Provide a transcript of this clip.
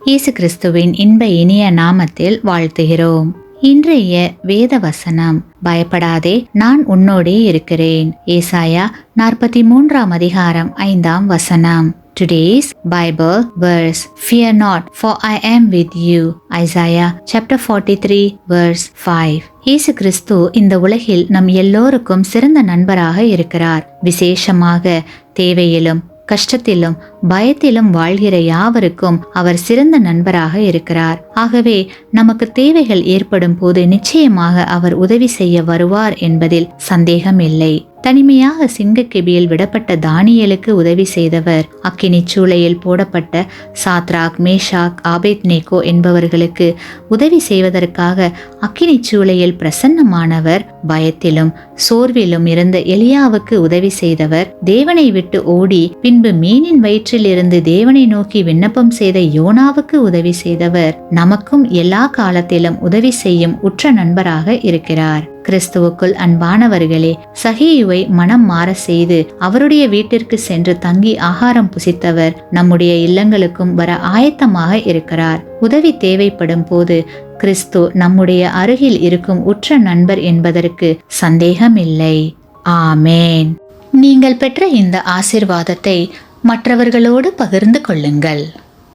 இயேசு கிறிஸ்துவின் இன்ப இனிய நாமத்தில் வாழ்த்துகிறோம். இன்றைய வேத வசனம், பயப்படாதே, நான் உன்னோடே இருக்கிறேன். ஏசாயா 43 அதிகாரம் 5 வசனம். Today's Bible verse, Fear not, for I am with you. Isaiah chapter 43 verse 5. இயேசு கிறிஸ்து இந்த உலகில் நம் எல்லோருக்கும் சிறந்த நண்பராக இருக்கிறார். விசேஷமாக தேவையிலும் கஷ்டத்திலும் பயத்திலும் வாழ்கிற யாவருக்கும் அவர் சிறந்த நண்பராக இருக்கிறார். ஆகவே நமக்கு தேவைகள் ஏற்படும் போது நிச்சயமாக அவர் உதவி செய்ய வருவார் என்பதில் சந்தேகம் இல்லை. தனிமையாக சிங்கக்கெபியில் விடப்பட்ட தானியேலுக்கு உதவி செய்தவர், அக்கினி சூளையில் போடப்பட்ட சாத்ராக், மேஷாக், ஆபேத்நேகோ என்பவர்களுக்கு உதவி செய்வதற்காக அக்கினி சூளையில் பிரசன்னமானவர், பயத்திலும் சோர்விலும் இருந்த எலியாவுக்கு உதவி செய்தவர், தேவனை விட்டு ஓடி பின்பு மீனின் வயிற்றில் இருந்து தேவனை நோக்கி விண்ணப்பம் செய்த யோனாவுக்கு உதவி செய்தவர், நமக்கும் எல்லா காலத்திலும் உதவி செய்யும் உற்ற நண்பராக இருக்கிறார். கிறிஸ்துவுக்குள் அன்பானவர்களே, சகேயுவை மனம் மாற செய்து அவருடைய வீட்டிற்கு சென்று தங்கி ஆகாரம் புசித்தவர் நம்முடைய இல்லங்களுக்கும் வர ஆயத்தமாக இருக்கிறார். உதவி தேவைப்படும் போது கிறிஸ்து நம்முடைய அருகில் இருக்கும் உற்ற நண்பர் என்பதற்கு சந்தேகமில்லை. ஆமேன். நீங்கள் பெற்ற இந்த ஆசீர்வாதத்தை மற்றவர்களோடு பகிர்ந்து கொள்ளுங்கள்.